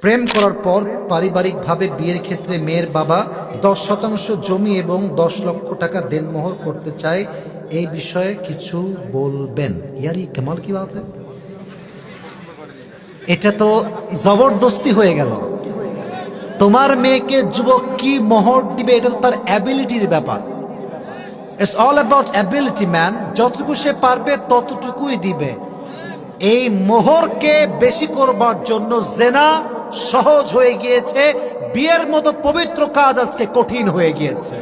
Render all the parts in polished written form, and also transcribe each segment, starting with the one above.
প্রেম করার পর পারিবারিকভাবে বিয়ের ক্ষেত্রে মেয়ের বাবা 10% জমি এবং 10 লক্ষ টাকা দেনমোহর করতে চায়, এই বিষয়ে কিছু বলবেন? ইয়ার এই কামাল কি বাত है? এটা তো জবরদস্তি হয়ে গেল। তোমার মেয়েকে যুবক কি মোহর দিবে এটা তো তার অ্যাবিলিটির ব্যাপার। It's all about ability man. যতটুকু সে পারবে ততটুকুই দিবে। এই মোহরকে বেশি করবার জন্য জেনা সহজ হয়ে গিয়েছে, বিয়ের মতো পবিত্র কাজ আজকে কঠিন হয়ে গিয়েছে।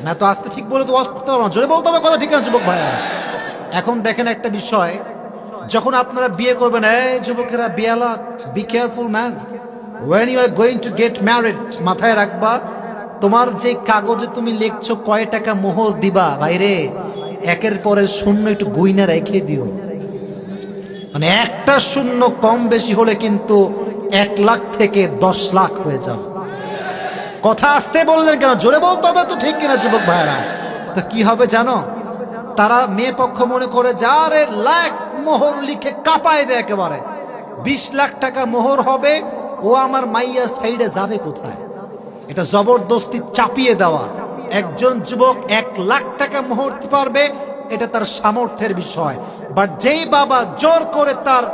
না তো আসতে ঠিক বলে তো করতে পারবো না, জোরে বলতে হবে কথা, ঠিক আছে যুবক ভাইয়া? এখন দেখেন একটা বিষয়, যখন আপনারা বিয়ে করবেন, এই যুবকেরা বিয়ালাত, be careful man, when you are going to get married, মাথায় রাখবা তোমার যে কাগজে তুমি লিখছো কয় টাকা মোহর দিবা, বাইরে একের পরে শূন্য একটু গুইনা রেখে দিও। মানে একটা শূন্য কম বেশি হলে কিন্তু 1 লাখ থেকে 10 লাখ হয়ে যাবে। কথা আসতে বললেন কেন? জোরে বলতে হবে তো, ঠিক কিনা যুবক ভাইরা? তো কি হবে জানো, তারা মেয়ে পক্ষ মনে করে যারে লাখ মোহর লিখে কাঁপায় দেয় একেবারে, 20 লাখ টাকা মোহর হবে, ও আমার মাইয়া সাইডে যাবে কোথায়? এটা জবরদস্তি চাপিয়ে দেওয়া। একজন যুবক 1 লাখ টাকা মোহর দিতে পারবে, এটা তার সামর্থ্যের বিষয়। বাট যেই বাবা জোর করে তার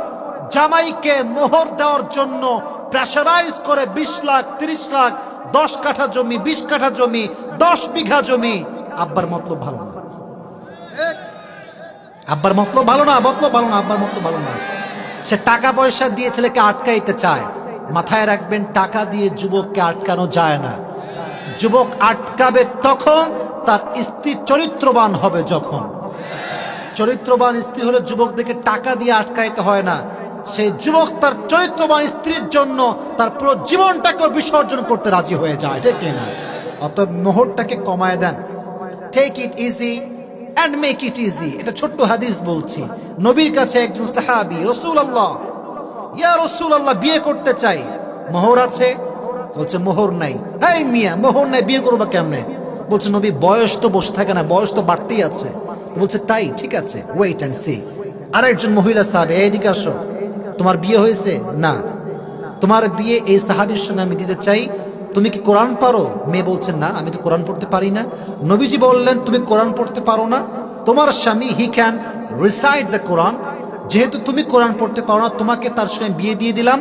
জামাইকে মোহর দেওয়ার জন্য প্রেশারাইজ করে 20 লাখ 30 লাখ, 10 কাঠা জমি, 20 কাঠা জমি, 10 বিঘা জমি, আব্বার মতলব ভালো না, আব্বার মতলব ভালো না, মতলব ভালো না, আব্বার মতলব ভালো না। সে টাকা পয়সা দিয়ে ছেলেকে আটকাইতে চায়। মাথায় রাখবেন, টাকা দিয়ে যুবককে আটকানো যায় না। যুবক আটকাবে তখন তার স্ত্রী চরিত্রবান হবে। যখন চরিত্রবান স্ত্রী হলে যুবকদেরকে টাকা দিয়ে আটকাইতে হয় না। সেই যুবক তার চরিত্রবান স্ত্রীর জন্য তার পুরো জীবনটাকে বিসর্জন করতে রাজি হয়ে যায়, ঠিক না? অতএব মোহরটাকে কমায় দেন। Take it easy and make it easy. এটা ছোট্ট হাদিস বলছি। নবীর কাছে একজন সাহাবী, রাসূলুল্লাহ, ইয়া রাসূলুল্লাহ, বিয়ে করতে চাই, মোহর আছে? বলছে মোহর নাই। এই মিয়া, মোহর নাই, বিয়ে করবা কেমনে? বলছে নবী, বয়স তো বসে থাকে না, বয়স তো বাড়তেই আছে। তো বলছে তাই, ঠিক আছে, ওয়েট অ্যান্ড সি। আরেকজন মহিলা সাহাবী, এইদিকে আসো, তোমার বিয়ে হয়েছে? না। তোমার বিয়ে এই সাহাবীর সঙ্গে আমি দিতে চাই, তুমি কি কোরআন পারো? মেয়ে বলছে না, আমি তো কোরআন পড়তে পারি না। নবীজি বললেন, তুমি কোরআন পড়তে পারো না, তোমার স্বামী হি ক্যান রিসাইট দ্য কোরআন, যেহেতু তুমি কোরআন পড়তে পারো না, তোমাকে তার সঙ্গে বিয়ে দিয়ে দিলাম।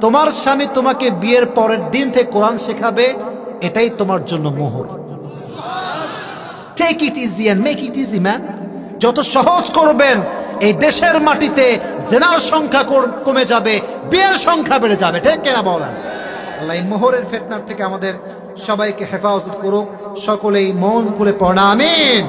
তোমার স্বামী তোমাকে বিয়ের পরের দিন থেকে কোরআন শেখাবে, এটাই তোমার জন্য মোহর। Take it easy and make it easy man. যত সহজ করবেন এই দেশের মাটিতে জেনার সংখ্যা কমে যাবে, বিয়ের সংখ্যা বেড়ে যাবে, ঠিক কিনা বলেন? আল্লাহ এই মোহরের ফিতনার থেকে আমাদের সবাইকে হেফাজত করুক। সকলেই মন খুলে পড়া আমিন।